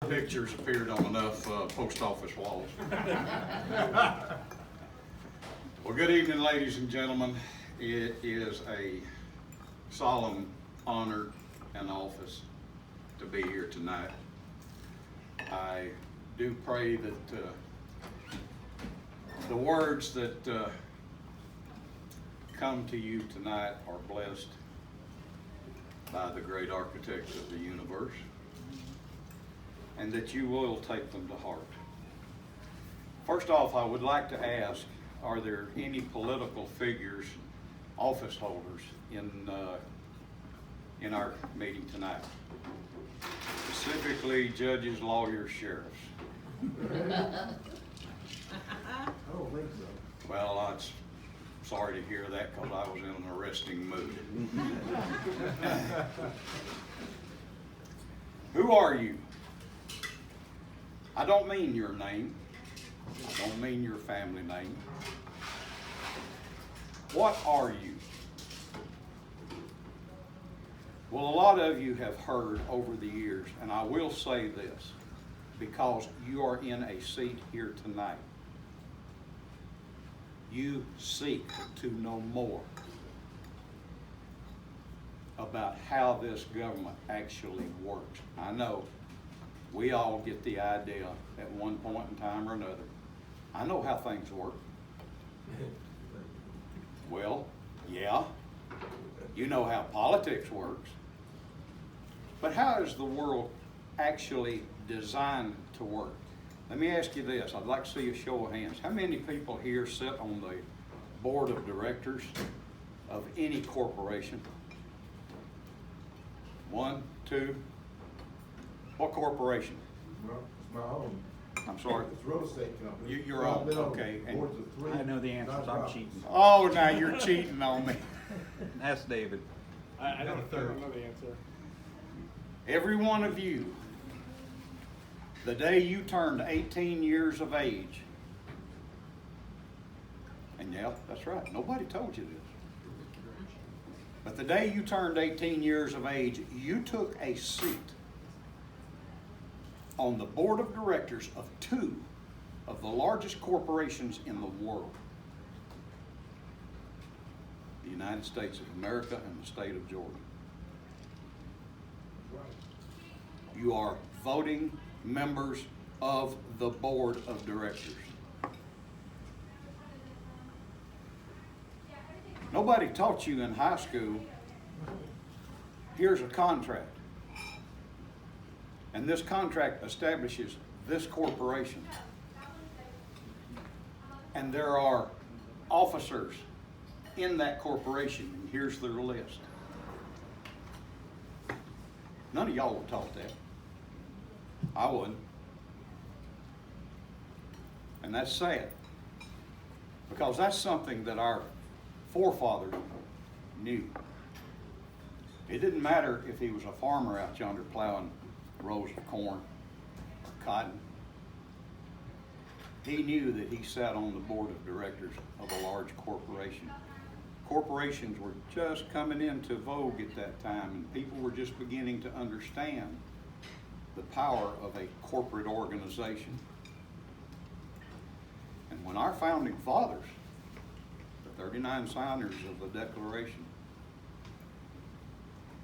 pictures appeared on enough post office walls. Well, good evening, ladies and gentlemen. It is a solemn honor and office to be here tonight. I do pray that the words that come to you tonight are blessed by the great architect of the universe, and that you will take them to heart. First off, I would like to ask, are there any political figures, office holders in our meeting tonight? Specifically, judges, lawyers, sheriffs. I don't think so. Well, I'm sorry to hear that because I was in an arresting mood. Who are you? I don't mean your name. I don't mean your family name. What are you? Well, a lot of you have heard over the years, and I will say this, because you are in a seat here tonight. You seek to know more about how this government actually works. I know we all get the idea at one point in time or another. I know how things work. Well, yeah, you know how politics works. But how is the world actually designed to work? Let me ask you this. I'd like to see a show of hands. How many people here sit on the board of directors of any corporation? One, two. What corporation? Well, it's my own. I'm sorry? It's real estate company. Your own, okay. And Boards of three. I know the answers. I'm nonprofits. cheating. oh, now you're cheating on me. That's David. I don't know the answer. Every one of you, the day you turned 18 years of age, and yeah, that's right, nobody told you this. But the day you turned 18 years of age, you took a seat on the board of directors of two of the largest corporations in the world. The United States of America and the state of Georgia. You are voting members of the board of directors. Nobody taught you in high school, here's a contract. And this contract establishes this corporation. And there are officers in that corporation, and here's their list. None of y'all were taught that. I wasn't. And that's sad, because that's something that our forefathers knew. It didn't matter if he was a farmer out yonder plowing rows of corn or cotton. He knew that he sat on the board of directors of a large corporation. Corporations were just coming into vogue at that time, and people were just beginning to understand the power of a corporate organization. And when our founding fathers, the 39 signers of the Declaration,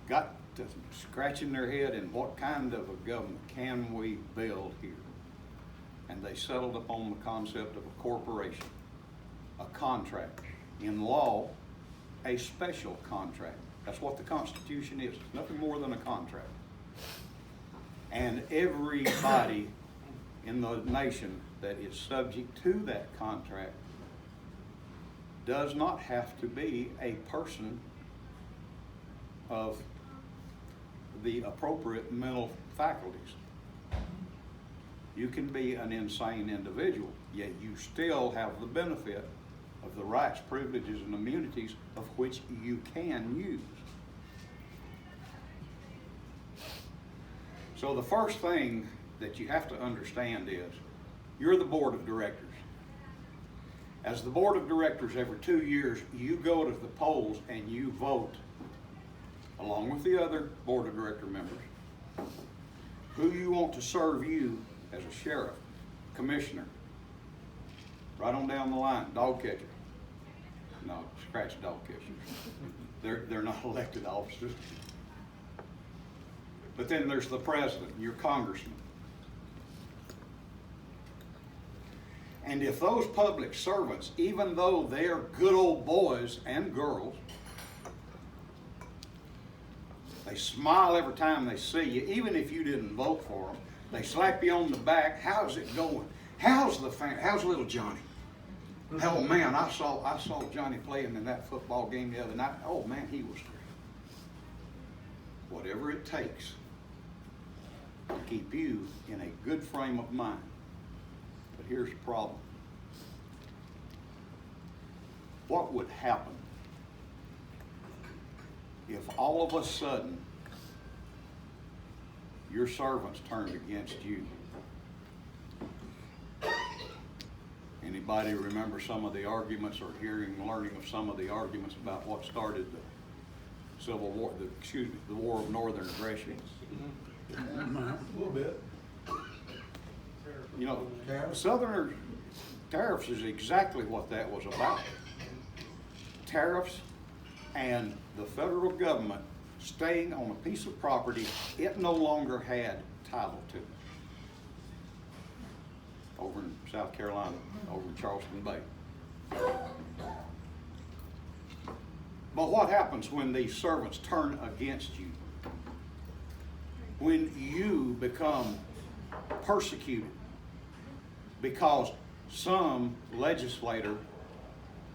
got to scratching their head in what kind of a government can we build here, and they settled upon the concept of a corporation, a contract. In law, a special contract. That's what the Constitution is. It's nothing more than a contract. And everybody in the nation that is subject to that contract does not have to be a person of the appropriate mental faculties. You can be an insane individual, yet you still have the benefit of the rights, privileges, and immunities of which you can use. So the first thing that you have to understand is you're the board of directors. As the board of directors, every 2 years, you go to the polls and you vote, along with the other board of director members, who you want to serve you as a sheriff, commissioner, right on down the line, dog catcher. No, scratch dog catchers. They're not elected officers. But then there's the president, your congressman. And if those public servants, even though they're good old boys and girls, they smile every time they see you, even if you didn't vote for them, they slap you on the back, how's it going? How's little Johnny? Oh man, I saw Johnny playing in that football game the other night. Oh man, he was great. Whatever it takes to keep you in a good frame of mind. But here's the problem. What would happen if all of a sudden your servants turned against you? Anybody remember some of the arguments or learning of some of the arguments about what started the Civil War, the War of Northern Aggression? A little bit. You know, Tariffs? Southern tariffs is exactly what that was about. Tariffs and the federal government staying on a piece of property it no longer had title to. Over in South Carolina, over in Charleston Bay. But what happens when these servants turn against you? When you become persecuted because some legislator,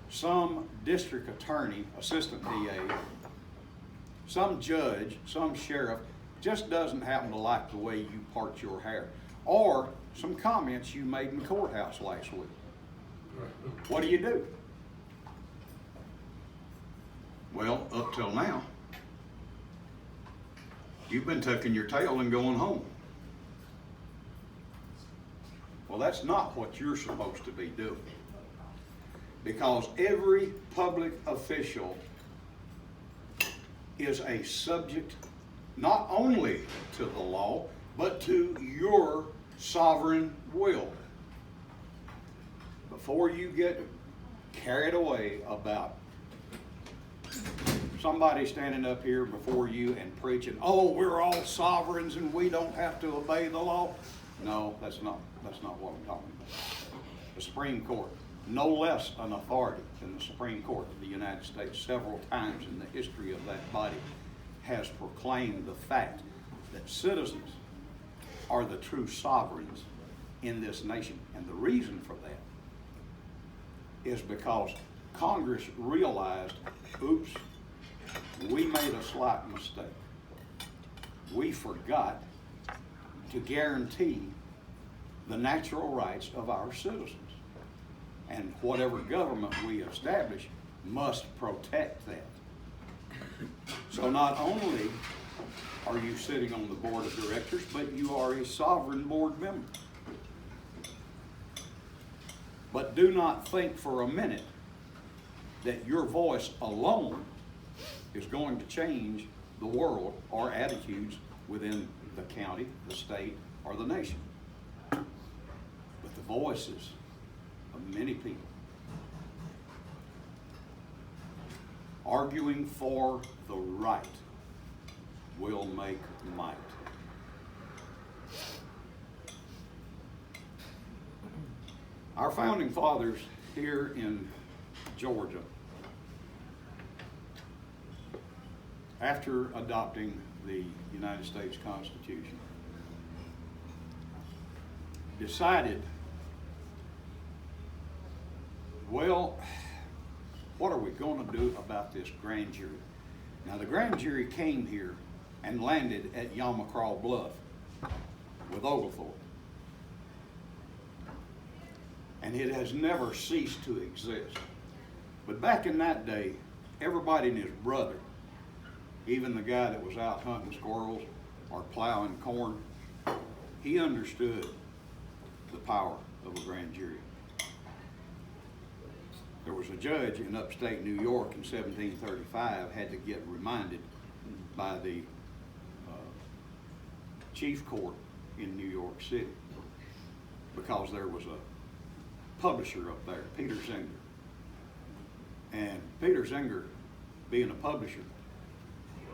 some district attorney, assistant DA, some judge, some sheriff just doesn't happen to like the way you part your hair, or some comments you made in the courthouse last week. What do? Well, up till now, you've been tucking your tail and going home. Well, that's not what you're supposed to be doing. Because every public official is a subject not only to the law, but to your sovereign will. Before you get carried away about somebody standing up here before you and preaching, oh, we're all sovereigns and we don't have to obey the law. No, that's not what I'm talking about. The Supreme Court, no less an authority than the Supreme Court of the United States, several times in the history of that body, has proclaimed the fact that citizens are the true sovereigns in this nation. And the reason for that is because Congress realized, oops, we made a slight mistake. We forgot to guarantee the natural rights of our citizens. And whatever government we establish must protect that. So not only are you sitting on the board of directors, but you are a sovereign board member. But do not think for a minute that your voice alone is going to change the world or attitudes within the county, the state, or the nation. But the voices of many people arguing for the right will make might. Our founding fathers here in Georgia, after adopting the United States Constitution, decided, well, what are we going to do about this grand jury? Now, the grand jury came here and landed at Yamacraw Bluff with Oglethorpe. And it has never ceased to exist. But back in that day, everybody and his brother, even the guy that was out hunting squirrels or plowing corn, he understood the power of a grand jury. There was a judge in upstate New York in 1735 had to get reminded by the chief court in New York City because there was a publisher up there, Peter Zenger. And Peter Zenger, being a publisher,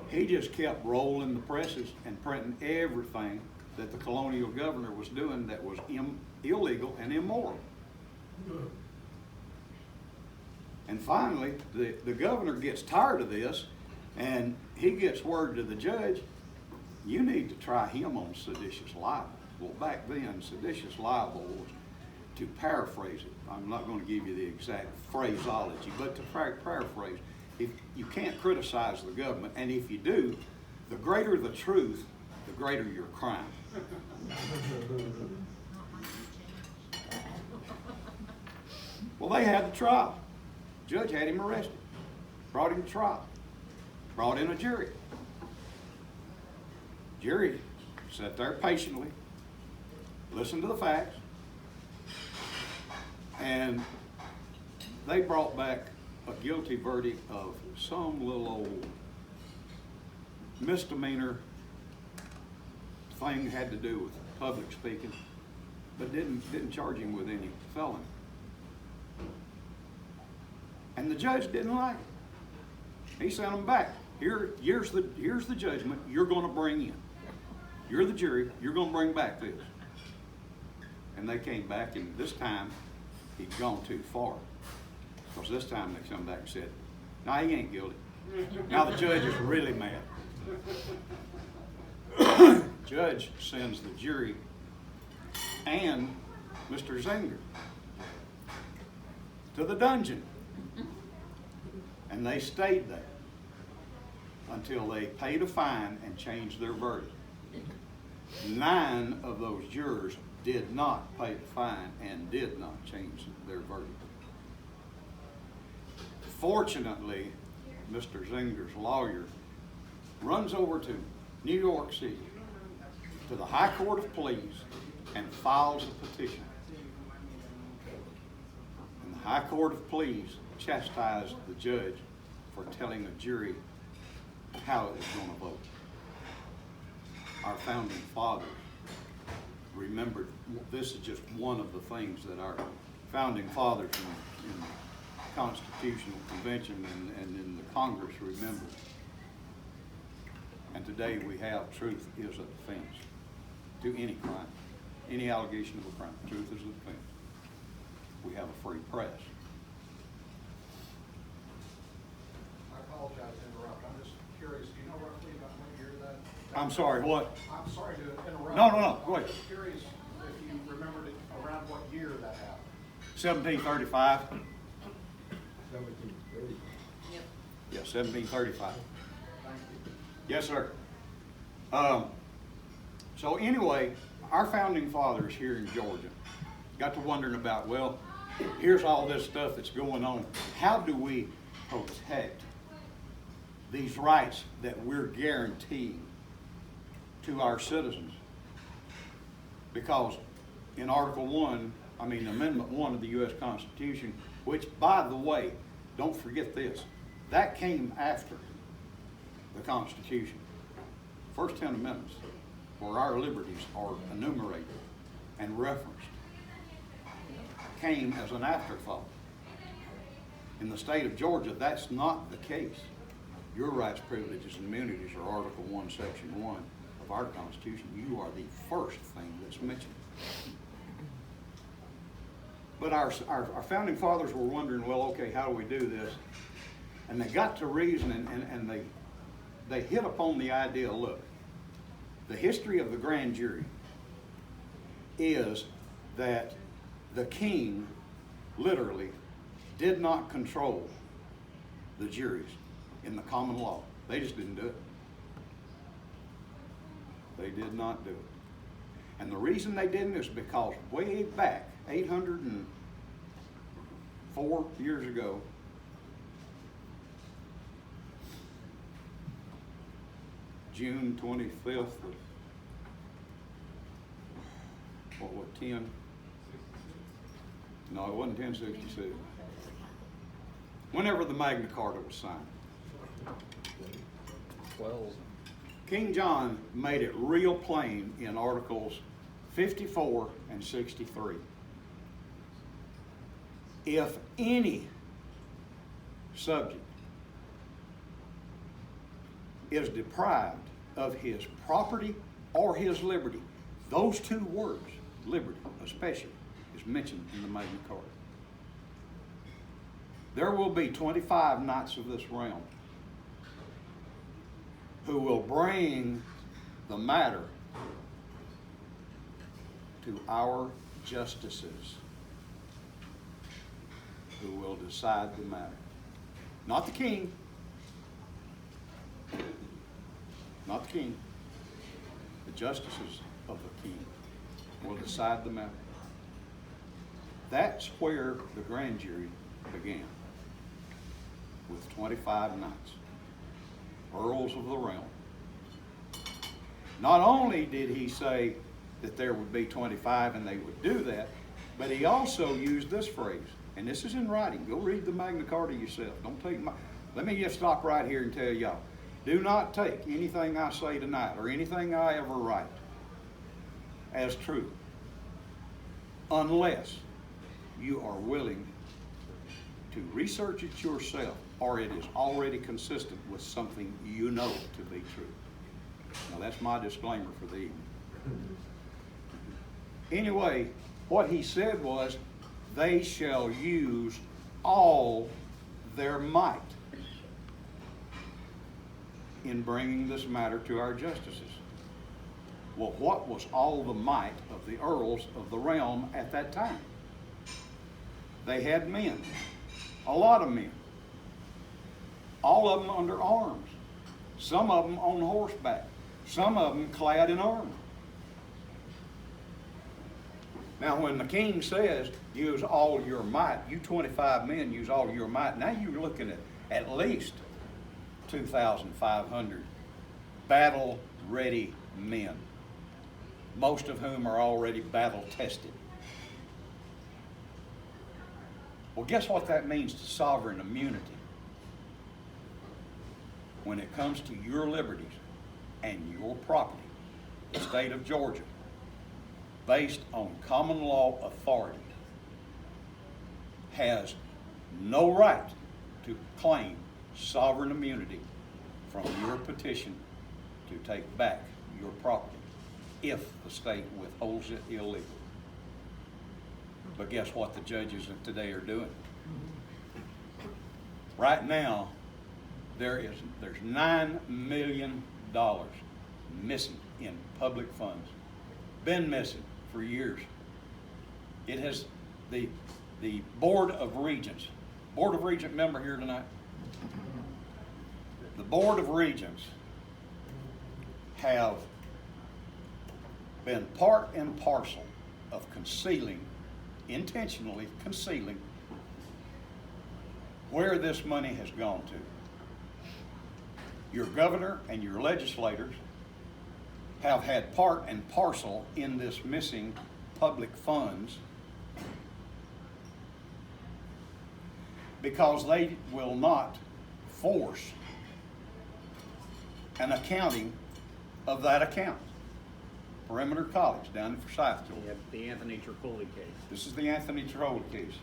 he just kept rolling the presses and printing everything that the colonial governor was doing that was illegal and immoral. And finally, the governor gets tired of this, and he gets word to the judge, you need to try him on seditious libel. Well, back then, seditious libel was, to paraphrase it, I'm not going to give you the exact phraseology, but to paraphrase, if you can't criticize the government, and if you do, the greater the truth, the greater your crime. Well, they had the trial. Judge had him arrested, brought him to trial, brought in a jury. Jury sat there patiently, listened to the facts, and they brought back a guilty verdict of some little old misdemeanor thing had to do with public speaking, but didn't charge him with any felony. And the judge didn't like it. He sent them back. Here's the judgment you're going to bring in. You're the jury. You're going to bring back this. And they came back, and this time he'd gone too far. Because this time they come back and said, no, he ain't guilty. Now the judge is really mad. Judge sends the jury and Mr. Zenger to the dungeon. And they stayed there until they paid a fine and changed their verdict. 9 of those jurors did not pay the fine and did not change their verdict. Fortunately, Mr. Zenger's lawyer runs over to New York City to the High Court of Pleas and files a petition. And the High Court of Pleas chastised the judge for telling the jury how it was going to vote. Our founding fathers remembered, this is just one of the things that our founding fathers in the Constitutional Convention and in the Congress remembered. And today we have truth is a defense to any crime, any allegation of a crime. Truth is a defense. We have a free press. I apologize to interrupt. I'm just curious. Do you know roughly about what year that? I'm sorry, what? I'm sorry to interrupt. No, go ahead. I'm just curious if you remembered it around what year that happened. 1735. 1730. Yeah, 1735. Thank you. Yes, sir. So anyway, our founding fathers here in Georgia got to wondering about, well, here's all this stuff that's going on. How do we protect these rights that we're guaranteeing to our citizens? Because in Amendment 1 of the U.S. Constitution, which, by the way, don't forget this, that came after the Constitution. First 10 amendments, where our liberties are enumerated and referenced, came as an afterthought. In the state of Georgia, that's not the case. Your rights, privileges, and immunities are Article 1, Section 1 of our Constitution. You are the first thing that's mentioned. But our founding fathers were wondering, well, okay, how do we do this? And they got to reason, and they hit upon the idea, look, the history of the grand jury is that the king literally did not control the juries in the common law. They just didn't do it. They did not do it. And the reason they didn't is because way back, 804 years ago, June 25th of, 10? No, it wasn't 1066. Whenever the Magna Carta was signed. 12. King John made it real plain in Articles 54 and 63. If any subject is deprived of his property or his liberty, those two words, liberty especially, is mentioned in the Magna Carta. There will be 25 knights of this realm who will bring the matter to our justices, who will decide the matter. Not the king. Not the king. The justices of the king will decide the matter. That's where the grand jury began, with 25 knights, earls of the realm. Not only did he say that there would be 25 and they would do that, but he also used this phrase, and this is in writing. Go read the Magna Carta yourself. Don't take my... Let me just stop right here and tell y'all. Do not take anything I say tonight or anything I ever write as true unless you are willing to research it yourself or it is already consistent with something you know to be true. Now that's my disclaimer for the evening. Anyway, what he said was, they shall use all their might in bringing this matter to our justices. Well, what was all the might of the earls of the realm at that time? They had men, a lot of men, all of them under arms, some of them on horseback, some of them clad in armor. Now, when the king says, use all your might, you 25 men use all your might, now you're looking at least 2,500 battle-ready men, most of whom are already battle-tested. Well, guess what that means to sovereign immunity? When it comes to your liberties and your property, the state of Georgia, based on common law authority, has no right to claim sovereign immunity from your petition to take back your property if the state withholds it illegally. But guess what the judges of today are doing? Right now, there's $9 million missing in public funds. Been missing for years. It has the Board of Regents member here tonight. The Board of Regents have been part and parcel of intentionally concealing where this money has gone to. Your governor and your legislators have had part and parcel in this missing public funds because they will not force an accounting of that account. Perimeter College down in Forsythville. We have the Anthony Tripoli case. This is the Anthony Tripoli case.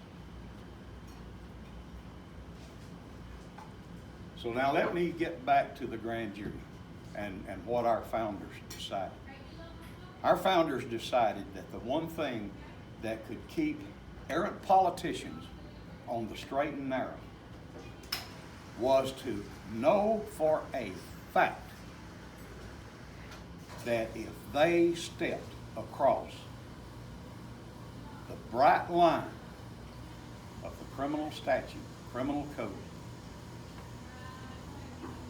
So now let me get back to the grand jury and what our founders decided. Our founders decided that the one thing that could keep errant politicians on the straight and narrow was to know for a fact that if they stepped across the bright line of the criminal statute, criminal code,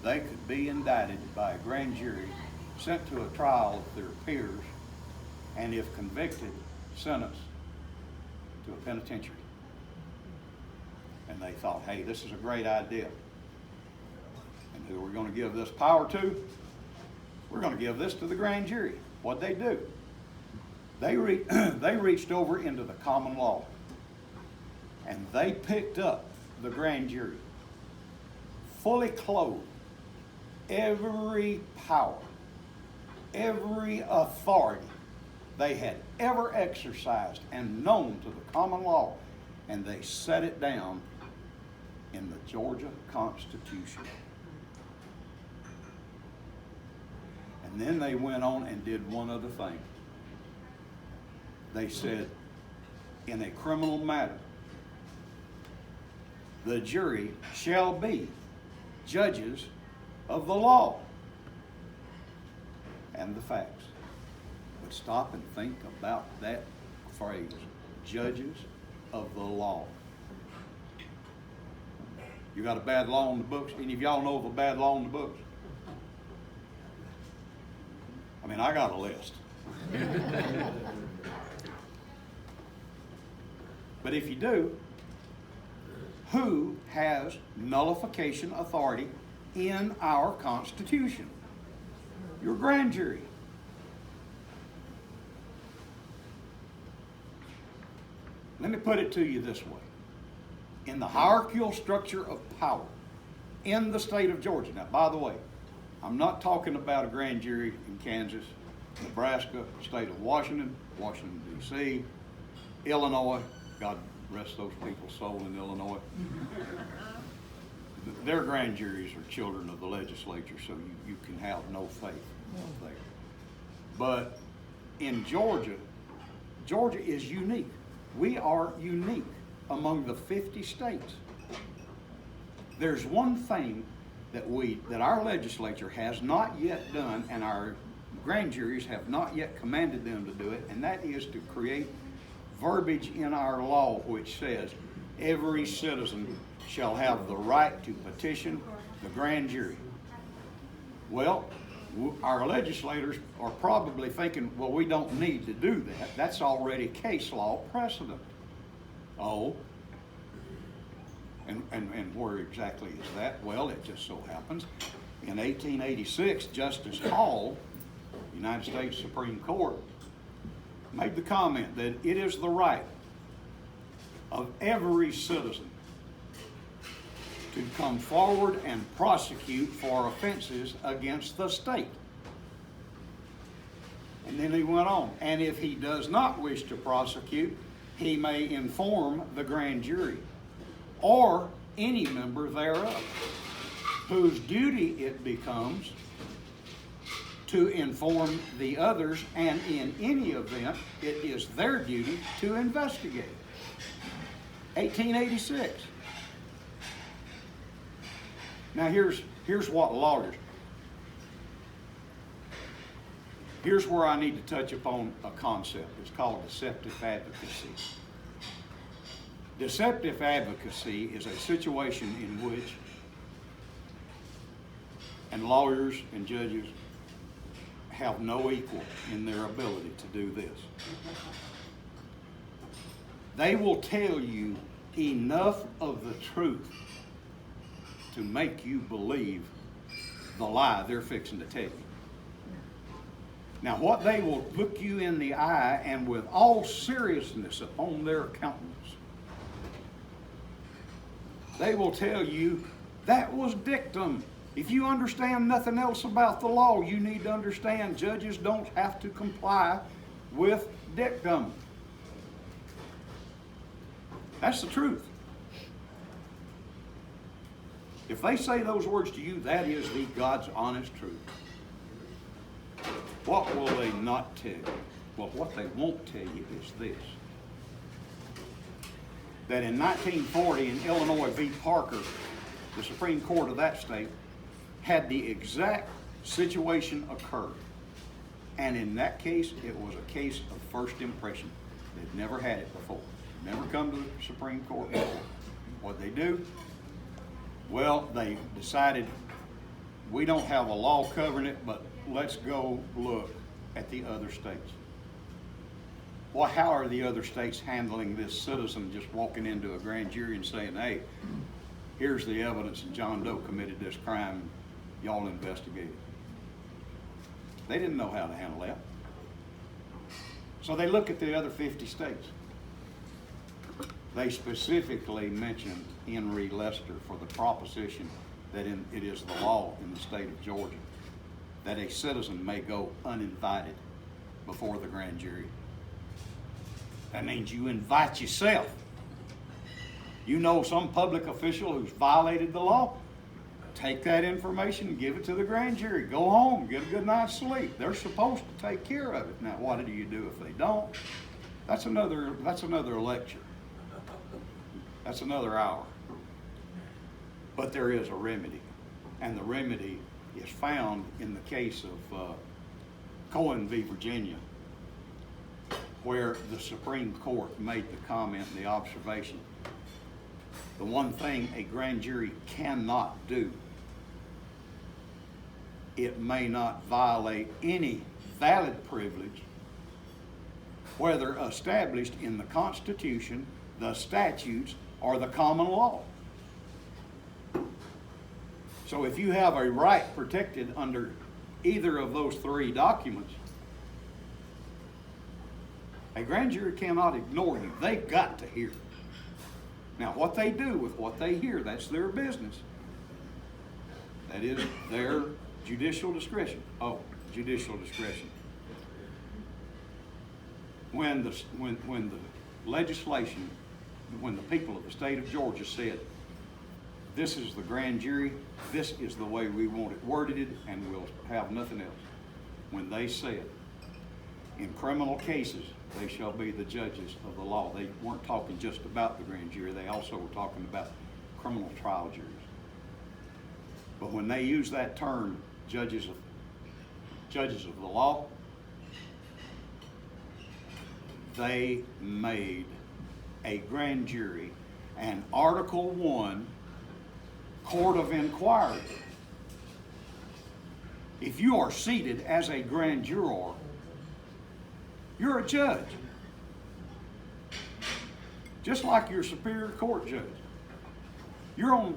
they could be indicted by a grand jury, sent to a trial of their peers, and if convicted, sentenced to a penitentiary. And they thought, hey, this is a great idea. And who are we going to give this power to? We're going to give this to the grand jury. What'd they do? They reached over into the common law and they picked up the grand jury, fully clothed, every power, every authority they had ever exercised and known to the common law, and they set it down in the Georgia Constitution. And then they went on and did one other thing. They said, in a criminal matter, the jury shall be judges of the law and the facts. But stop and think about that phrase, judges of the law. You got a bad law in the books? Any of y'all know of a bad law in the books? I mean, I got a list. But if you do, who has nullification authority in our Constitution? Your grand jury. Let me put it to you this way. In the hierarchical structure of power in the state of Georgia. Now, by the way, I'm not talking about a grand jury in Kansas, Nebraska, state of Washington, Washington, D.C., Illinois. God rest those people's soul in Illinois. Their grand juries are children of the legislature, so you can have no faith there. But in Georgia, Georgia is unique. We are unique among the 50 states. There's one thing that our legislature has not yet done, and our grand juries have not yet commanded them to do it, and that is to create verbiage in our law which says every citizen shall have the right to petition the grand jury. Well, our legislators are probably thinking, well, we don't need to do that. That's already case law precedent. Oh, and where exactly is that? Well, it just so happens in 1886, Justice Hall, United States Supreme Court, made the comment that it is the right of every citizen to come forward and prosecute for offenses against the state. And then he went on, and if he does not wish to prosecute, he may inform the grand jury or any member thereof, whose duty it becomes to inform the others, and in any event, it is their duty to investigate. 1886. Now here's what lawyers, here's where I need to touch upon a concept. It's called deceptive advocacy. Deceptive advocacy is a situation in which, and lawyers and judges have no equal in their ability to do this. They will tell you enough of the truth to make you believe the lie they're fixing to tell you. Now, what they will look you in the eye and with all seriousness upon their countenance, they will tell you that was dictum. If you understand nothing else about the law, you need to understand judges don't have to comply with dictum. That's the truth. If they say those words to you, that is the God's honest truth. What will they not tell you? Well, what they won't tell you is this. That in 1940 in Illinois v. Parker, the Supreme Court of that state had the exact situation occur. And in that case, it was a case of first impression. They'd never had it before. Never come to the Supreme Court before. What they do? Well, they decided we don't have a law covering it, but let's go look at the other states. Well, how are the other states handling this citizen just walking into a grand jury and saying, hey, here's the evidence that John Doe committed this crime, y'all investigate it? They didn't know how to handle that. So they look at the other 50 states. They specifically mentioned Henry Lester for the proposition that it is the law in the state of Georgia that a citizen may go uninvited before the grand jury. That means you invite yourself. You know some public official who's violated the law, take that information and give it to the grand jury. Go home, get a good night's sleep. They're supposed to take care of it. Now, what do you do if they don't? That's another lecture. That's another hour. But there is a remedy. And the remedy is found in the case of Cohen v. Virginia, where the Supreme Court made the comment and the observation. The one thing a grand jury cannot do, it may not violate any valid privilege, whether established in the Constitution, the statutes, or the common law. So if you have a right protected under either of those three documents, a grand jury cannot ignore you. They've got to hear. Now, what they do with what they hear, that's their business. That is their judicial discretion. Oh, judicial discretion. When the legislation, when the people of the state of Georgia said, this is the grand jury, this is the way we want it worded, and we'll have nothing else. When they said, in criminal cases, they shall be the judges of the law. They weren't talking just about the grand jury. They also were talking about criminal trial juries. But when they use that term, judges of the law, they made a grand jury an Article I court of inquiry. If you are seated as a grand juror, you're a judge. Just like your superior court judge. You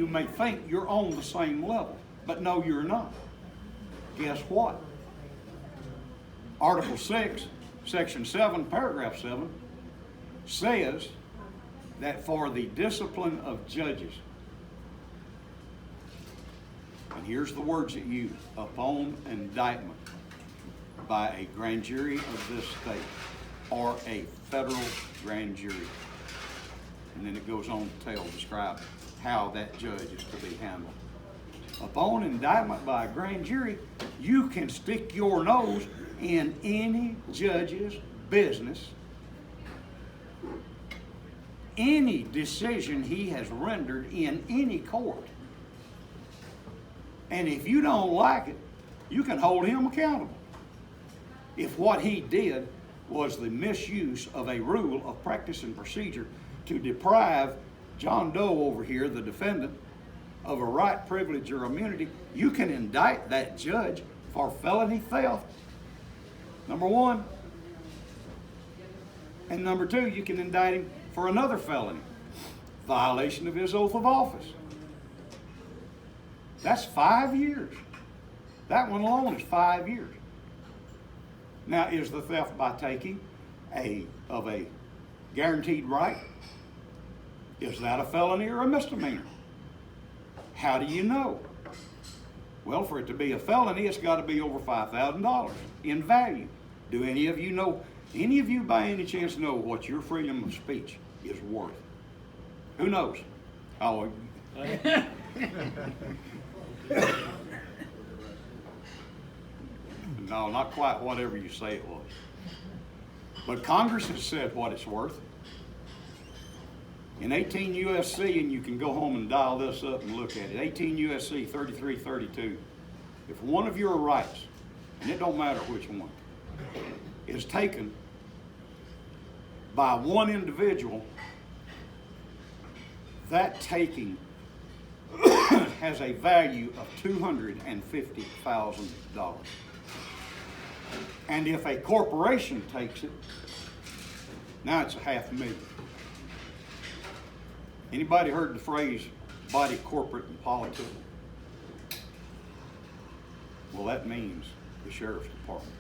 may think you're on the same level, but no, you're not. Guess what? Article 6, Section 7, Paragraph 7 says that for the discipline of judges, and here's the words it used, upon indictment by a grand jury of this state or a federal grand jury. And then it goes on to describe how that judge is to be handled. Upon indictment by a grand jury, you can stick your nose in any judge's business, any decision he has rendered in any court. And if you don't like it, you can hold him accountable. If what he did was the misuse of a rule of practice and procedure to deprive John Doe over here, the defendant, of a right, privilege, or immunity, you can indict that judge for felony theft, number one. And number two, you can indict him for another felony, violation of his oath of office. That's 5 years. That one alone is 5 years. Now, is the theft by taking of a guaranteed right? Is that a felony or a misdemeanor? How do you know? Well, for it to be a felony, it's got to be over $5,000 in value. Do any of you know, any of you by any chance know what your freedom of speech is worth? Who knows? Oh, no, not quite whatever you say it was. But Congress has said what it's worth. In 18 U.S.C., and you can go home and dial this up and look at it, 18 U.S.C. 3332, if one of your rights, and it don't matter which one, is taken by one individual, that taking has a value of $250,000. And if a corporation takes it, now it's $500,000. Anybody heard the phrase body corporate and politics? Well, that means the sheriff's department.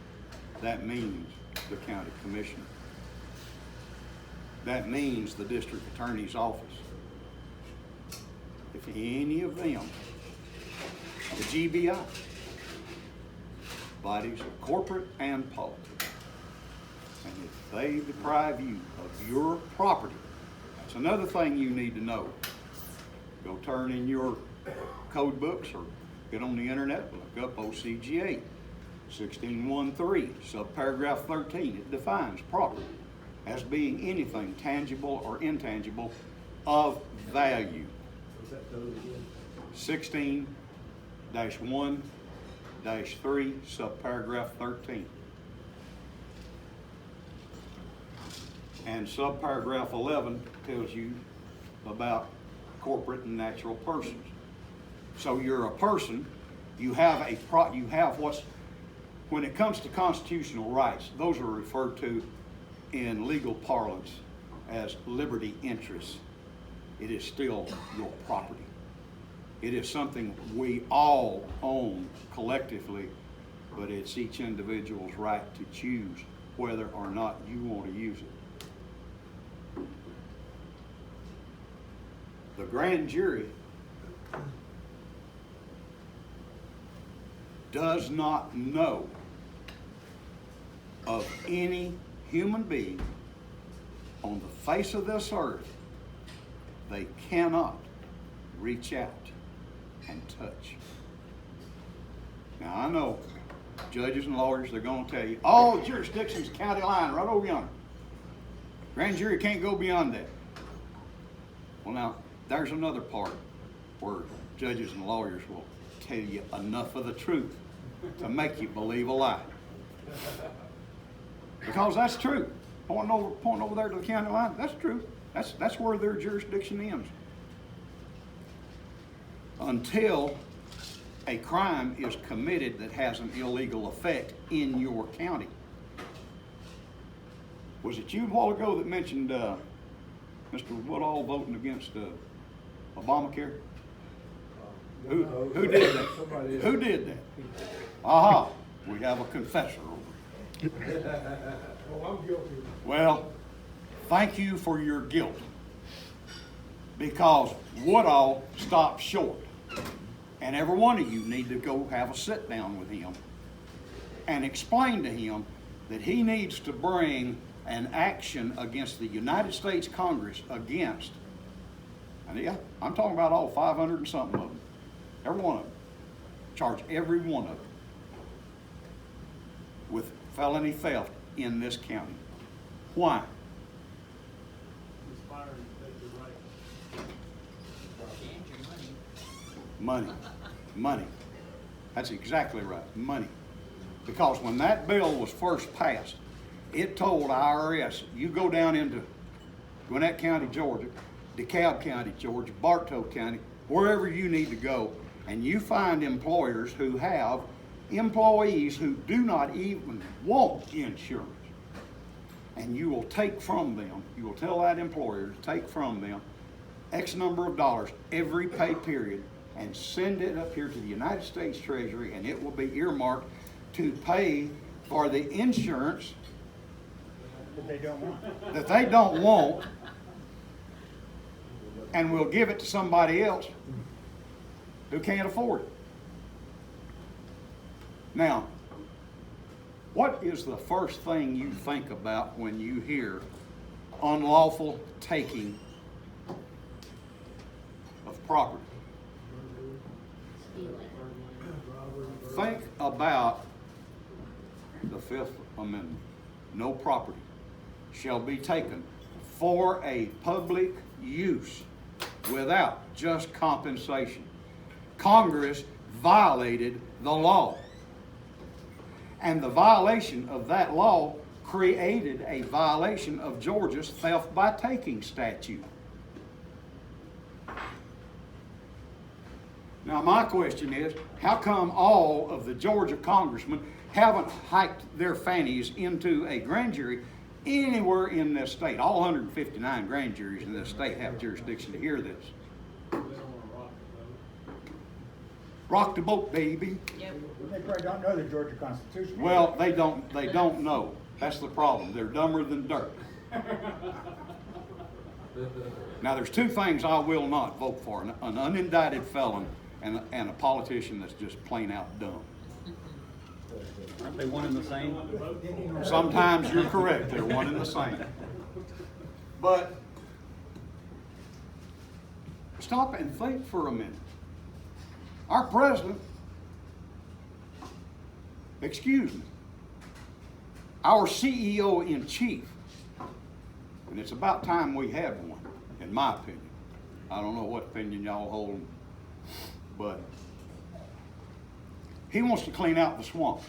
That means the county commissioner. That means the district attorney's office. If any of them, the GBI, bodies of corporate and politics. And if they deprive you of your property, that's another thing you need to know. Go turn in your code books or get on the internet, look up OCGA 1613, subparagraph 13. It defines property as being anything tangible or intangible of value. 16-1-3, subparagraph 13. And subparagraph 11 tells you about corporate and natural persons. So you're a person, you have what's, when it comes to constitutional rights, those are referred to in legal parlance as liberty interests. It is still your property. It is something we all own collectively, but it's each individual's right to choose whether or not you want to use it. The grand jury does not know of any human being on the face of this earth they cannot reach out and touch. Now I know judges and lawyers, they're going to tell you, all jurisdictions, county line, right over yonder. Grand jury can't go beyond that. Well now, there's another part where judges and lawyers will tell you enough of the truth to make you believe a lie. Because that's true. Pointing over there to the county line, that's true. That's where their jurisdiction ends. Until a crime is committed that has an illegal effect in your county. Was it you a while ago that mentioned Mr. Woodall voting against Obamacare? Who did that? Who did that? Aha, we have a confessor over here. Well, I'm guilty. Well, thank you for your guilt, because Woodall stopped short. And every one of you need to go have a sit down with him and explain to him that he needs to bring an action against the United States Congress against, and yeah, I'm talking about all 500 and something of them, every one of them. Charge every one of them with felony theft in this county. Why? Money. That's exactly right. Money. Because when that bill was first passed, it told IRS, you go down into Gwinnett County, Georgia, DeKalb County, Georgia, Bartow County, wherever you need to go, and you find employers who have employees who do not even want insurance. And you will take from them, you will tell that employer to take from them X number of dollars every pay period and send it up here to the United States Treasury, and it will be earmarked to pay for the insurance that they don't want, and we'll give it to somebody else who can't afford it. Now, what is the first thing you think about when you hear unlawful taking of property? Think about the Fifth Amendment. No property shall be taken for a public use without just compensation. Congress violated the law. And the violation of that law created a violation of Georgia's theft by taking statute. Now my question is, how come all of the Georgia congressmen haven't hiked their fannies into a grand jury anywhere in this state? All 159 grand juries in this state have jurisdiction to hear this. Rock the boat, baby. Yep. They probably don't know the Georgia Constitution. Well, they don't know. That's the problem. They're dumber than dirt. Now there's two things I will not vote for: an unindicted felon and a politician that's just plain out dumb. Aren't they one and the same? Sometimes you're correct, they're one and the same. But stop and think for a minute. Our president, excuse me, our CEO in chief, and it's about time we had one, in my opinion. I don't know what opinion y'all hold, but he wants to clean out the swamp.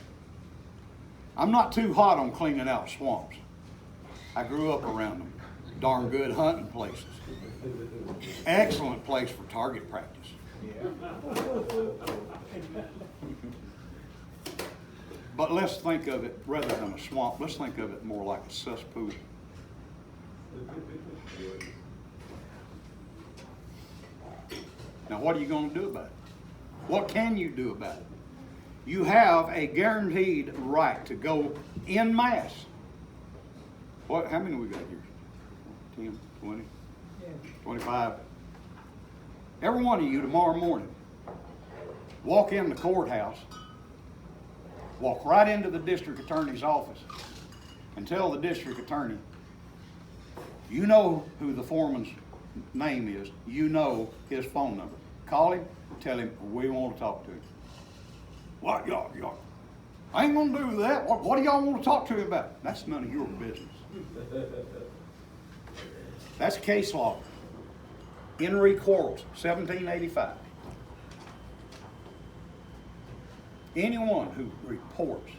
I'm not too hot on cleaning out swamps. I grew up around them. Darn good hunting places. Excellent place for target practice. But let's think of it, rather than a swamp, let's think of it more like a cesspool. Now, what are you going to do about it? What can you do about it? You have a guaranteed right to go en masse. What? How many we got here? 10, 20, 25. Every one of you tomorrow morning, walk in the courthouse, walk right into the district attorney's office, and tell the district attorney, you know who the foreman's name is, you know his phone number. Call him, tell him we want to talk to him. What, y'all? I ain't gonna do that. What do y'all want to talk to him about? That's none of your business. That's case law. Henry Quarles, 1785. Anyone who reports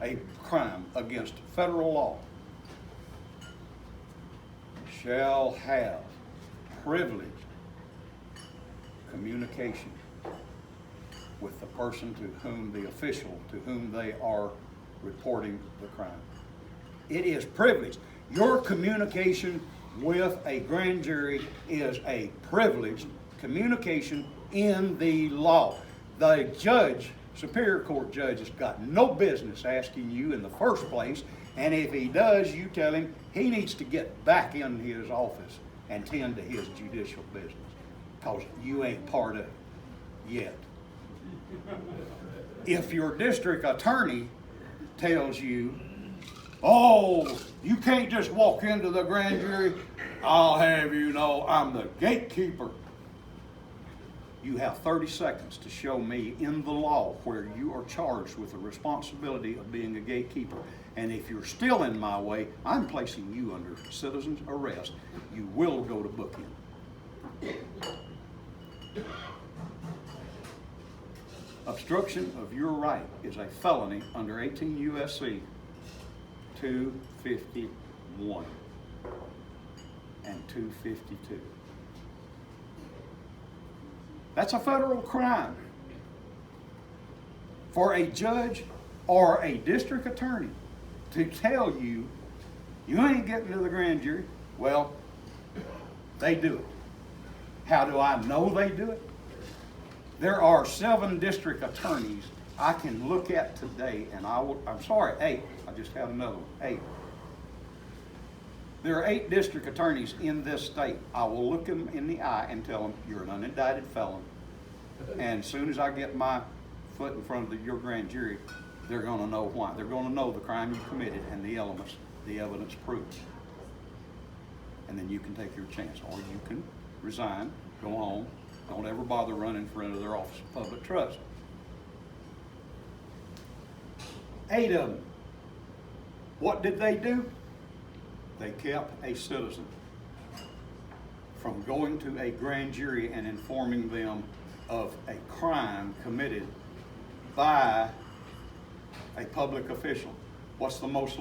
a crime against federal law shall have privileged communication with the person to whom, the official to whom they are reporting the crime. It is privileged. Your communication with a grand jury is a privileged communication in the law. The judge, Superior Court judge, has got no business asking you in the first place, and if he does, you tell him he needs to get back in his office and tend to his judicial business, because you ain't part of it yet. If your district attorney tells you, oh, you can't just walk into the grand jury, I'll have you know I'm the gatekeeper. You have 30 seconds to show me in the law where you are charged with the responsibility of being a gatekeeper. And if you're still in my way, I'm placing you under citizen's arrest. You will go to bookend. Obstruction of your right is a felony under 18 U.S.C. 251 and 252. That's a federal crime. For a judge or a district attorney to tell you, you ain't getting to the grand jury, well, they do it. How do I know they do it? There are 7 district attorneys I can look at today, and I'm sorry, 8. I just had another one, 8. There are 8 district attorneys in this state. I will look them in the eye and tell them, you're an unindicted felon. And as soon as I get my foot in front of your grand jury, they're going to know why. They're going to know the crime you committed and the elements, the evidence proves. And then you can take your chance. Or you can resign, go home, don't ever bother running for front of their office of public trust. 8 of them. What did they do? They kept a citizen from going to a grand jury and informing them of a crime committed by a public official. What's the most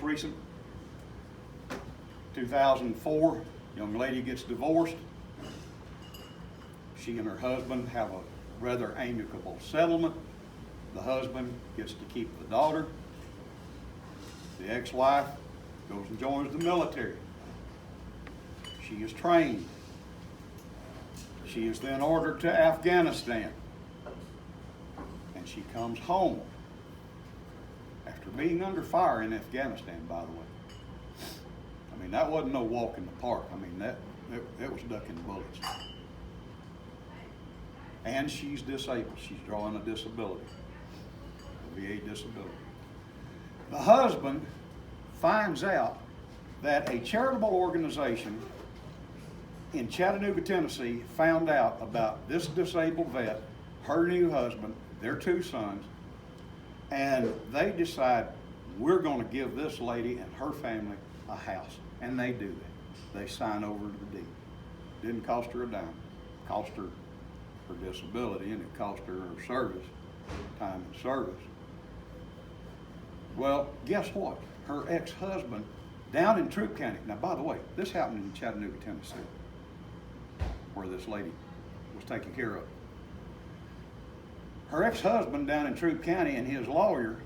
recent? 2004, young lady gets divorced. She and her husband have a rather amicable settlement. The husband gets to keep the daughter. The ex-wife goes and joins the military. She is trained. She is then ordered to Afghanistan. And she comes home after being under fire in Afghanistan, by the way. I mean, that wasn't no walk in the park. I mean, that was ducking bullets. And she's disabled. She's drawing a disability. VA disability. The husband finds out that a charitable organization in Chattanooga, Tennessee found out about this disabled vet, her new husband, their 2 sons, and they decide, we're going to give this lady and her family a house. And they do that. They sign over to the deed. Didn't cost her a dime. Cost her her disability, and it cost her her service, time and service. Well, guess what? Her ex-husband down in Troup County. Now, by the way, this happened in Chattanooga, Tennessee, where this lady was taken care of. Her ex-husband down in Troup County and his lawyer,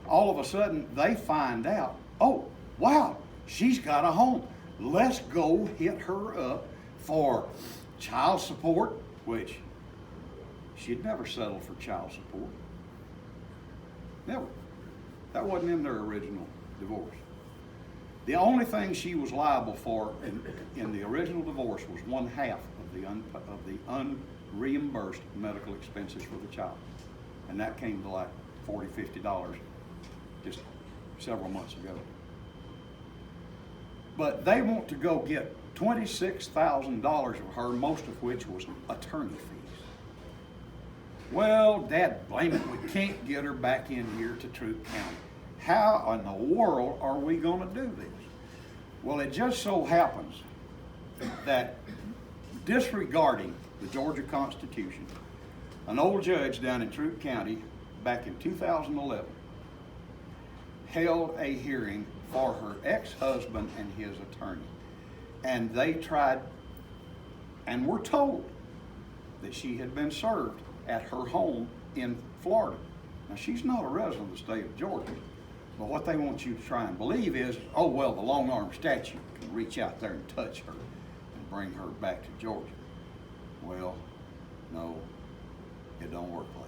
all of a sudden, they find out, oh, wow, she's got a home. Let's go hit her up for child support, which she'd never settled for child support. Never. That wasn't in their original divorce. The only thing she was liable for in the original divorce was 1/2 of the unreimbursed medical expenses for the child. And that came to like $40, $50 just several months ago. But they want to go get $26,000 of her, most of which was attorney fees. Well, Dad, blame it, we can't get her back in here to Troup County. How in the world are we going to do this? Well, it just so happens that, disregarding the Georgia Constitution, an old judge down in Troup County back in 2011 held a hearing for her ex-husband and his attorney. And they tried, and were told that she had been served at her home in Florida. Now, she's not a resident of the state of Georgia, but what they want you to try and believe is, oh, well, the long-arm statute can reach out there and touch her and bring her back to Georgia. Well, no, it don't work like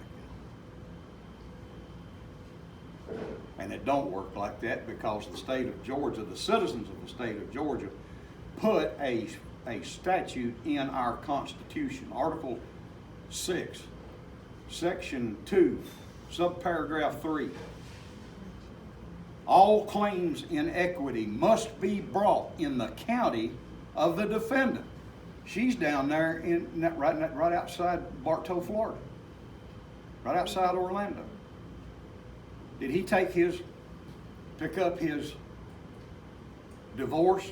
that. And it don't work like that because the state of Georgia, the citizens of the state of Georgia, put a statute in our Constitution, Article 6, Section 2, subparagraph 3. All claims in equity must be brought in the county of the defendant. She's down there right outside Bartow, Florida, right outside Orlando. Did he pick up his divorce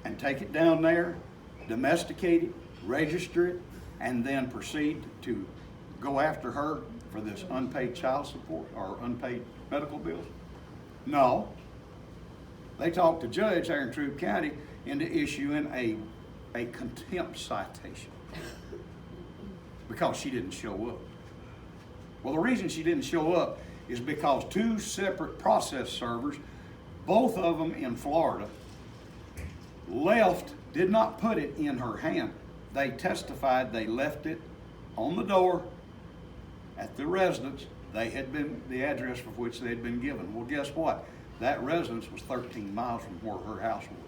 and take it down there, domesticate it, register it, and then proceed to go after her for this unpaid child support or unpaid medical bills? No. They talked the judge there in Troup County into issuing a contempt citation because she didn't show up. Well, the reason she didn't show up is because 2 separate process servers, both of them in Florida, did not put it in her hand. They testified they left it on the door at the residence the address for which they had been given. Well, guess what? That residence was 13 miles from where her house was.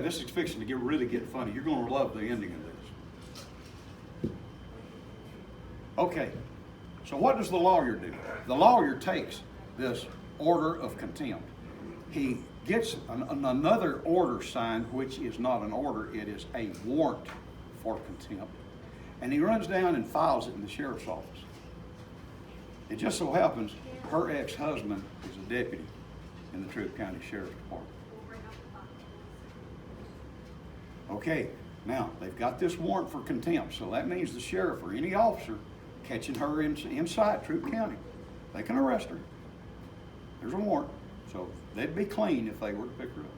This is fixing to really get funny. You're going to love the ending of this. Okay, so what does the lawyer do? The lawyer takes this order of contempt. He gets another order signed, which is not an order, it is a warrant for contempt. And he runs down and files it in the sheriff's office. It just so happens her ex-husband is a deputy in the Troup County Sheriff's Department. Okay, now they've got this warrant for contempt, so that means the sheriff or any officer catching her inside Troup County, they can arrest her. There's a warrant, so they'd be clean if they were to pick her up.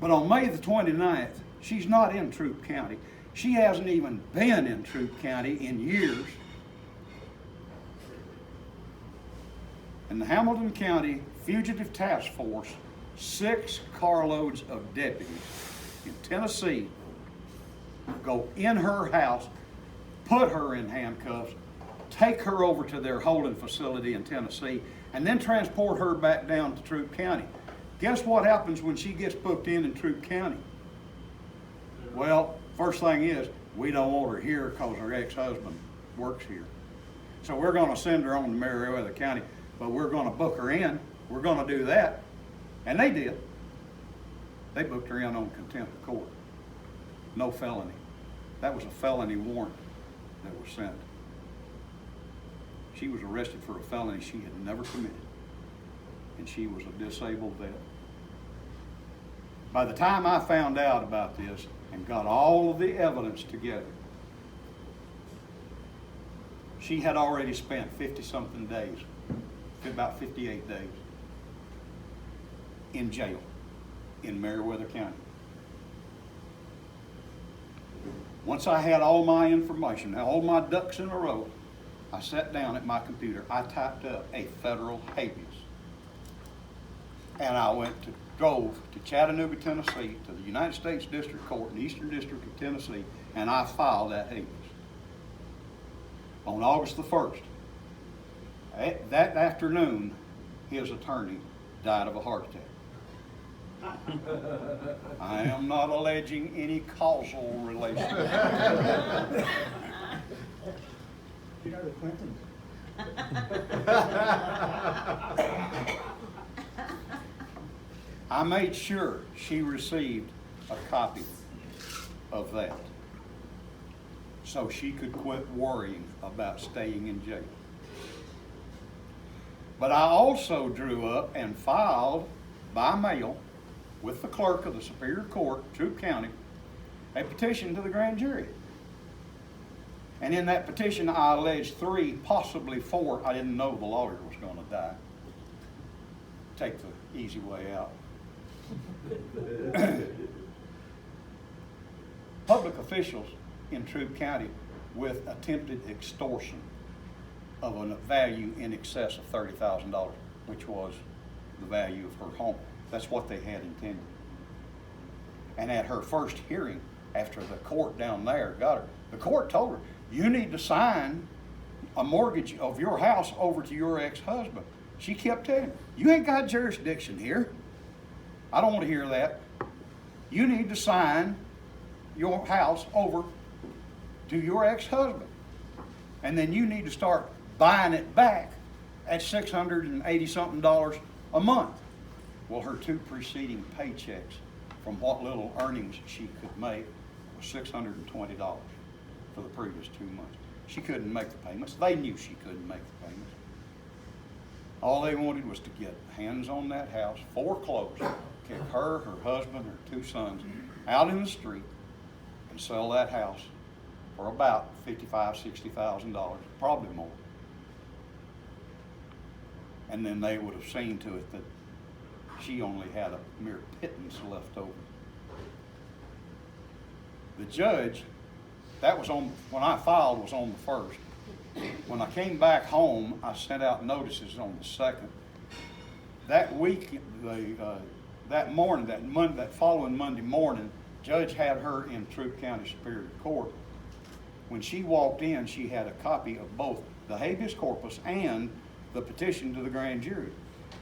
But on May the 29th, she's not in Troup County. She hasn't even been in Troup County in years. And the Hamilton County Fugitive Task Force, 6 carloads of deputies in Tennessee, go in her house, put her in handcuffs, take her over to their holding facility in Tennessee, and then transport her back down to Troup County. Guess what happens when she gets booked in Troup County? Well, first thing is, We don't want her here because her ex-husband works here. So we're going to send her on to Meriwether County, but we're going to book her in. We're going to do that. And they did. They booked her in on contempt of court. No felony. That was a felony warrant that was sent. She was arrested for a felony she had never committed. And she was a disabled vet. By the time I found out about this and got all of the evidence together, she had already spent 50-something days, about 58 days, in jail in Meriwether County. Once I had all my information, all my ducks in a row, I sat down at my computer. I typed up a federal habeas. And I drove to Chattanooga, Tennessee, to the United States District Court in the Eastern District of Tennessee, and I filed that habeas. On August the 1st, that afternoon, his attorney died of a heart attack. I am not alleging any causal relation. You know the Clintons? I made sure she received a copy of that so she could quit worrying about staying in jail. But I also drew up and filed by mail with the clerk of the Superior Court, Troup County, a petition to the grand jury. And in that petition, I alleged 3, possibly 4. I didn't know the lawyer was going to die. Take the easy way out. Public officials in Troup County with attempted extortion of a value in excess of $30,000, which was the value of her home. That's what they had intended. And at her first hearing, after the court down there got her, the court told her, you need to sign a mortgage of your house over to your ex-husband. She kept telling him, you ain't got jurisdiction here. I don't want to hear that. You need to sign your house over to your ex-husband. And then you need to start buying it back at $680-something a month. Well, her 2 preceding paychecks from what little earnings she could make was $620 for the previous 2 months. She couldn't make the payments. They knew she couldn't make the payments. All they wanted was to get hands on that house, foreclose, kick her, her husband, her 2 sons out in the street and sell that house for about $55,000, $60,000, probably more. And then they would have seen to it that she only had a mere pittance left over. The judge, that was on, when I filed, was on the 1st. When I came back home, I sent out notices on the 2nd. That week, that following Monday morning, judge had her in Troup County Superior Court. When she walked in, she had a copy of both the habeas corpus and the petition to the grand jury.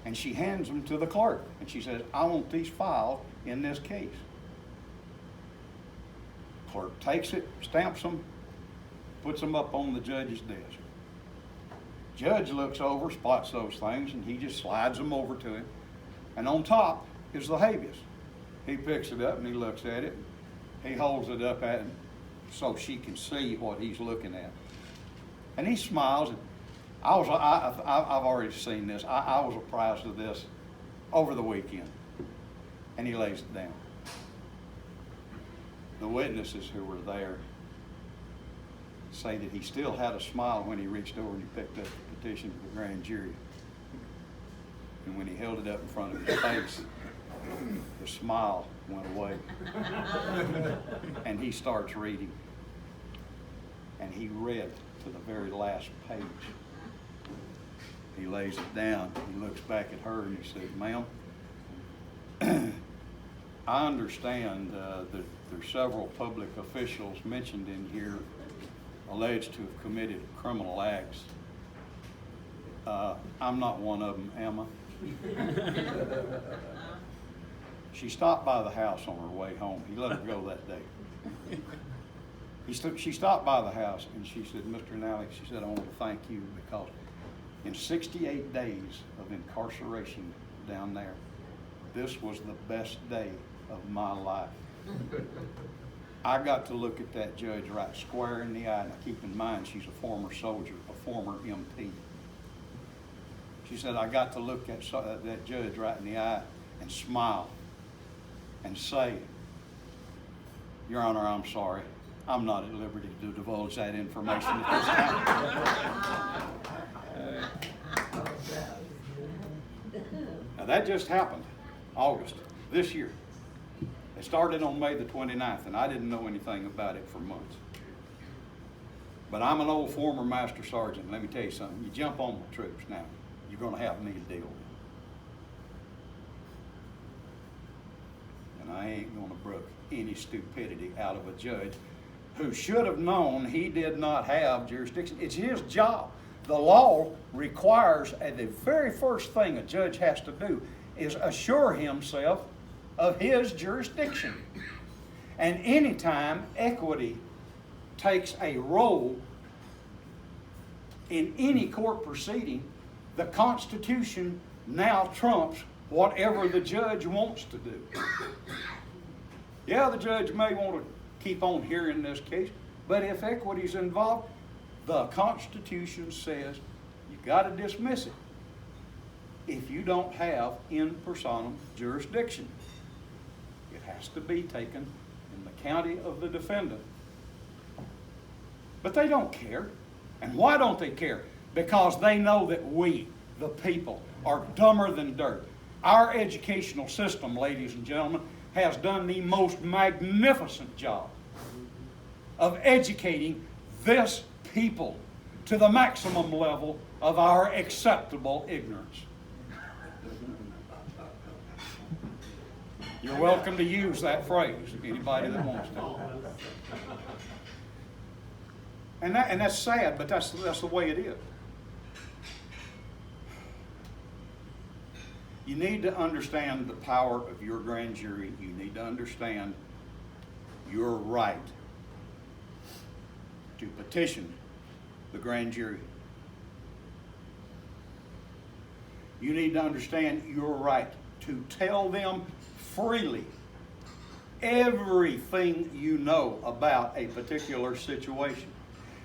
And she hands them to the clerk. And she says, I want these filed in this case. Clerk takes it, stamps them, puts them up on the judge's desk. Judge looks over, spots those things, and he just slides them over to him. And on top is the habeas. He picks it up and he looks at it. He holds it up at him so she can see what he's looking at. And he smiles. And I've already seen this. I was apprised of this over the weekend. And he lays it down. The witnesses who were there say that he still had a smile when he reached over and he picked up the petition to the grand jury. And when he held it up in front of his face, the smile went away. And he starts reading. And he read to the very last page. He lays it down. He looks back at her and he says, ma'am, I understand that there's several public officials mentioned in here alleged to have committed criminal acts. I'm not one of them, am I? She stopped by the house on her way home. He let her go that day. She stopped by the house and she said, Mr. Nally, she said, I want to thank you because in 68 days of incarceration down there, this was the best day of my life. I got to look at that judge right square in the eye. Now keep in mind, she's a former soldier, a former MP. She said, I got to look at that judge right in the eye and smile and say, Your Honor, I'm sorry. I'm not at liberty to divulge that information at this time. Now that just happened, August, this year. It started on May the 29th, and I didn't know anything about it for months. But I'm an old former master sergeant. Let me tell you something. You jump on the troops now, you're going to have me to deal with. And I ain't going to brook any stupidity out of a judge who should have known he did not have jurisdiction. It's his job. The law requires, the very first thing a judge has to do is assure himself of his jurisdiction. And anytime equity takes a role in any court proceeding, the Constitution now trumps whatever the judge wants to do. Yeah, the judge may want to keep on hearing this case, but if equity is involved, the Constitution says you got to dismiss it if you don't have in personam jurisdiction. It has to be taken in the county of the defendant. But they don't care. And why don't they care? Because they know that we, the people, are dumber than dirt. Our educational system, ladies and gentlemen, has done the most magnificent job of educating this people to the maximum level of our acceptable ignorance. You're welcome to use that phrase, anybody that wants to. And that's sad, but that's the way it is. You need to understand the power of your grand jury. You need to understand your right to petition the grand jury. You need to understand your right to tell them freely everything you know about a particular situation.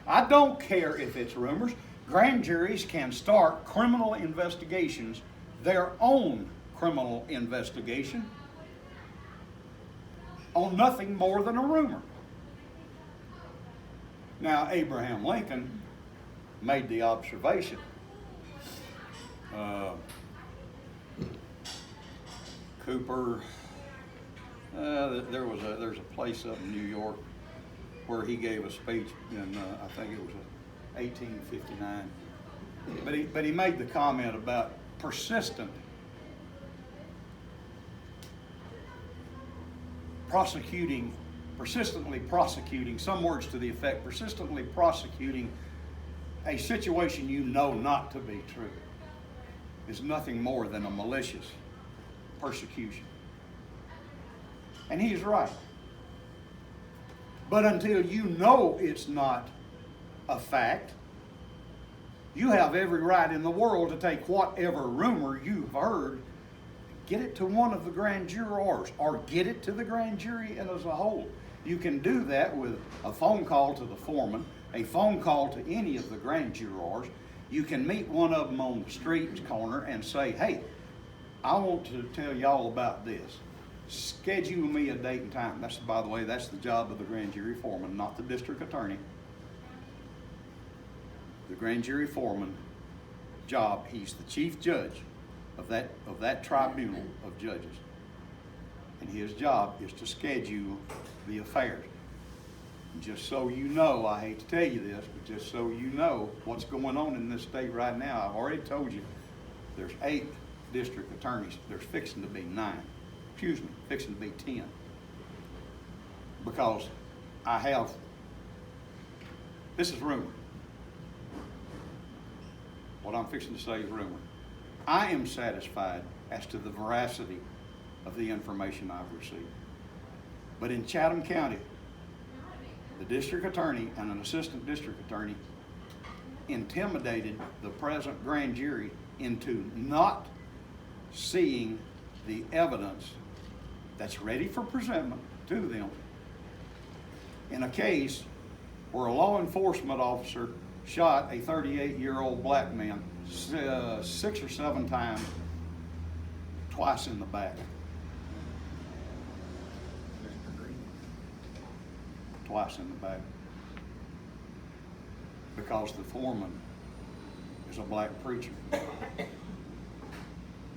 I don't care if it's rumors. Grand juries can start criminal investigations, their own criminal investigation, on nothing more than a rumor. Now, Abraham Lincoln made the observation. Cooper, there's a place up in New York where he gave a speech in, I think it was 1859. But he made the comment about persistently prosecuting, some words to the effect, persistently prosecuting a situation you know not to be true is nothing more than a malicious persecution. And he's right. But until you know it's not a fact, you have every right in the world to take whatever rumor you've heard, get it to one of the grand jurors, or get it to the grand jury as a whole. You can do that with a phone call to the foreman, a phone call to any of the grand jurors. You can meet one of them on the street corner and say, hey, I want to tell y'all about this. Schedule me a date and time. That's, by the way, that's the job of the grand jury foreman, not the district attorney. The grand jury foreman job, he's the chief judge of that tribunal of judges. And his job is to schedule the affairs. And just so you know, I hate to tell you this, but just so you know what's going on in this state right now, I've already told you there's 8 district attorneys. There's fixing to be 9. Excuse me, fixing to be 10. Because this is rumor. What I'm fixing to say is rumor. I am satisfied as to the veracity of the information I've received. But in Chatham County, the district attorney and an assistant district attorney intimidated the present grand jury into not seeing the evidence that's ready for presentment to them in a case where a law enforcement officer shot a 38-year-old black man 6 or 7 times, twice in the back. Twice in the back. Because the foreman is a black preacher.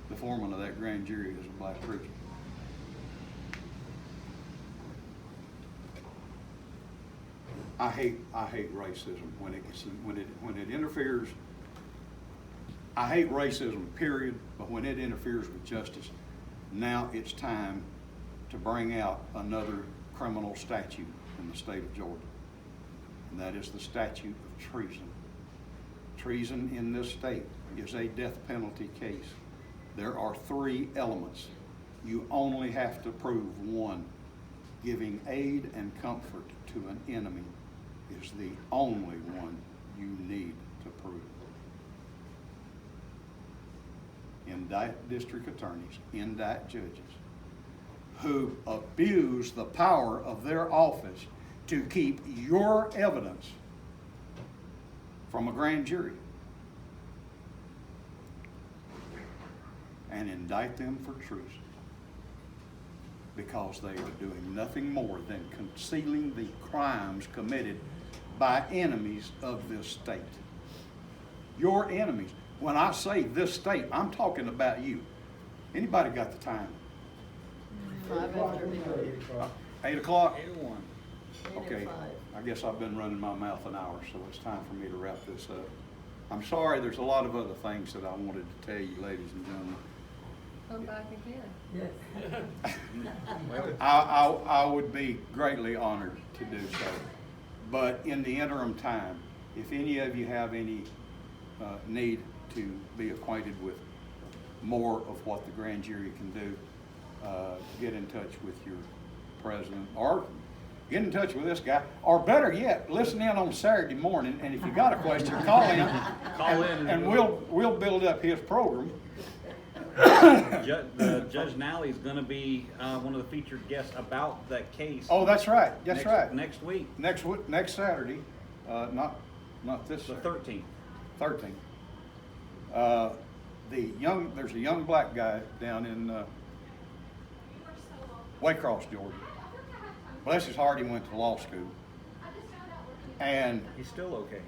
The foreman of that grand jury is a black preacher. I hate racism when it interferes. I hate racism, period, but when it interferes with justice, now it's time to bring out another criminal statute in the state of Georgia. And that is the statute of treason. Treason in this state is a death penalty case. There are 3 elements. You only have to prove one. Giving aid and comfort to an enemy is the only one you need to prove. Indict district attorneys, indict judges who abuse the power of their office to keep your evidence from a grand jury, and indict them for treason because they are doing nothing more than concealing the crimes committed by enemies of this state. Your enemies. When I say this state, I'm talking about you. Anybody got the time? 8 o'clock? 8:01. Okay, I guess I've been running my mouth an hour, so it's time for me to wrap this up. I'm sorry, there's a lot of other things that I wanted to tell you, ladies and gentlemen. Come back again. Well, I would be greatly honored to do so. But in the interim time, if any of you have any need to be acquainted with more of what the grand jury can do, get in touch with your president, or get in touch with this guy, or better yet, listen in on Saturday morning, and if you got a question, call in. And we'll build up his program. Judge Nally is going to be one of the featured guests about that case. Oh, that's right. That's right. Next week. Next Saturday, not this. The Saturday. 13th. 13th. There's a young black guy down in Waycross, Georgia. Bless his heart, he went to law school. And He's still okay.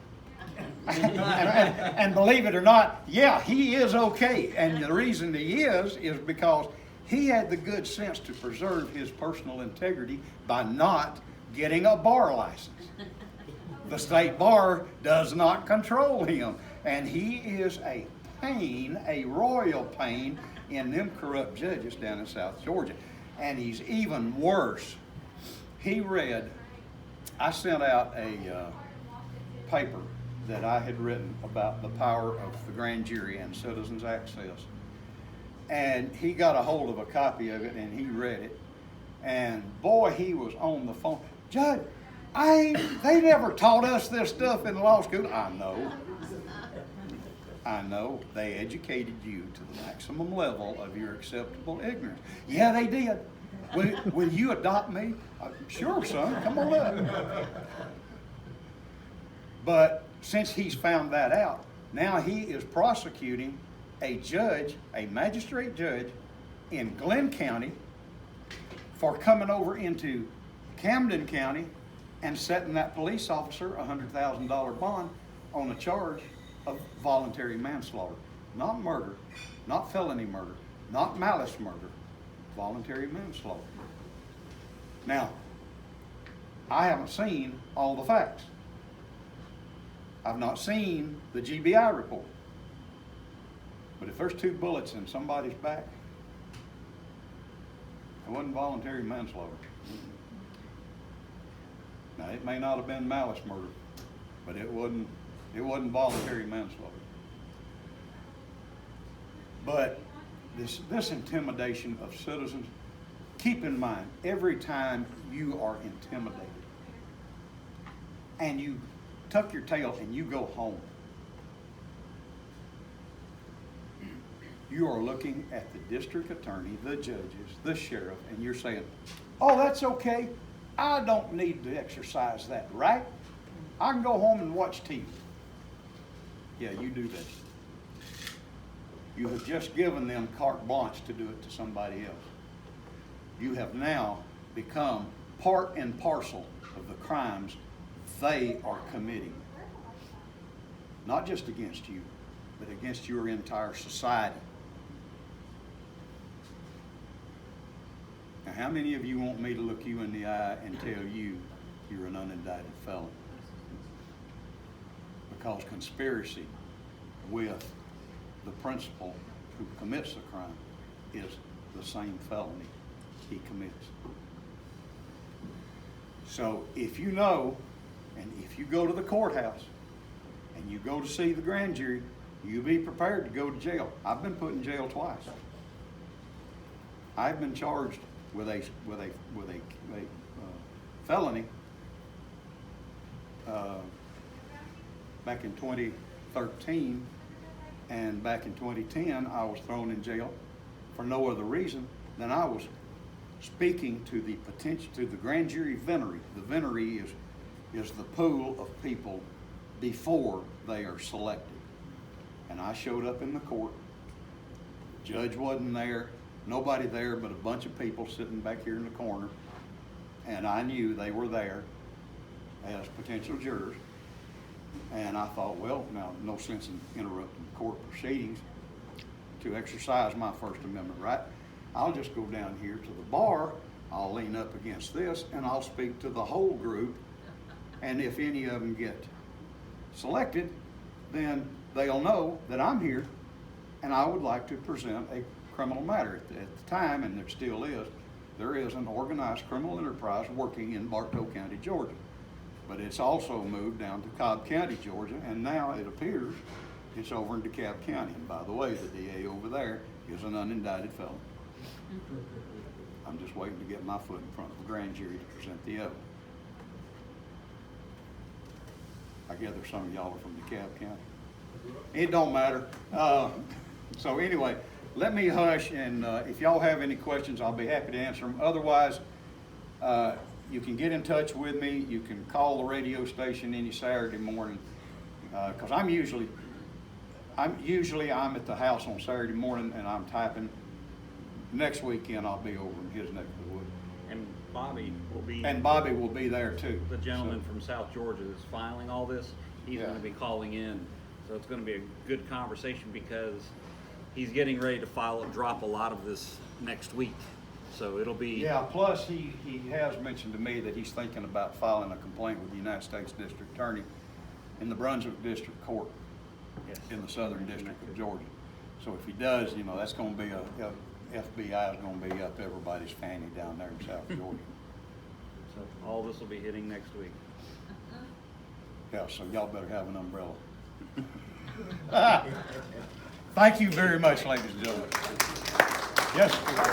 and believe it or not, yeah, he is okay. And the reason he is because he had the good sense to preserve his personal integrity by not getting a bar license. The state bar does not control him. And he is a pain, a royal pain in them corrupt judges down in South Georgia. And he's even worse. I sent out a paper that I had written about the power of the grand jury and citizens' access. And he got a hold of a copy of it and he read it. And boy, he was on the phone. Judge, they never taught us this stuff in law school. I know. They educated you to the maximum level of your acceptable ignorance. Yeah, they did. Will you adopt me? Sure, son. Come on up. But since he's found that out, now he is prosecuting a judge, a magistrate judge in Glenn County for coming over into Camden County and setting that police officer a $100,000 bond on a charge of voluntary manslaughter. Not murder, not felony murder, not malice murder, voluntary manslaughter. Now, I haven't seen all the facts. I've not seen the GBI report. But if there's 2 bullets in somebody's back, it wasn't voluntary manslaughter. Now, it may not have been malice murder, but it wasn't voluntary manslaughter. But this intimidation of citizens, keep in mind, every time you are intimidated, and you tuck your tail and you go home, you are looking at the district attorney, the judges, the sheriff, and you're saying, oh, that's okay. I don't need to exercise that right. I can go home and watch TV. Yeah, you do that. You have just given them carte blanche to do it to somebody else. You have now become part and parcel of the crimes they are committing. Not just against you, but against your entire society. Now, how many of you want me to look you in the eye and tell you you're an unindicted felon? Because conspiracy with the principal who commits the crime is the same felony he commits. So if you know, and if you go to the courthouse and you go to see the grand jury, you be prepared to go to jail. I've been put in jail twice. I've been charged with a felony back in 2013, and back in 2010 I was thrown in jail for no other reason than I was speaking to the grand jury venery. The venery is the pool of people before they are selected. And I showed up in the court. The judge wasn't there, nobody there but a bunch of people sitting back here in the corner. And I knew they were there as potential jurors. And I thought, well, now, no sense in interrupting court proceedings to exercise my First Amendment right. I'll just go down here to the bar, I'll lean up against this, and I'll speak to the whole group. And if any of them get selected, then they'll know that I'm here, and I would like to present a criminal matter. At the time, and there still is, there is an organized criminal enterprise working in Bartow County, Georgia. But it's also moved down to Cobb County, Georgia, and now it appears it's over in DeKalb County. And by the way, the DA over there is an unindicted felon. I'm just waiting to get my foot in front of the grand jury to present the evidence. I gather some of y'all are from DeKalb County. It don't matter. So anyway, let me hush, and if y'all have any questions, I'll be happy to answer them. Otherwise, you can get in touch with me. You can call the radio station any Saturday morning, because I'm usually at the house on Saturday morning and I'm typing. Next weekend I'll be over in his neck of the woods. And Bobby will be there too. The gentleman from South Georgia that's filing all this, he's Yeah. going to be calling in. So it's going to be a good conversation because he's getting ready to drop a lot of this next week. So it'll be... Yeah, plus he has mentioned to me that he's thinking about filing a complaint with the United States District Attorney in the Brunswick District Court in the Southern District of Georgia. So if he does, that's going to be FBI is going to be up everybody's fanny down there in South Georgia. So all this will be hitting next week. Yeah, so y'all better have an umbrella. Thank you very much, ladies and gentlemen. Yes.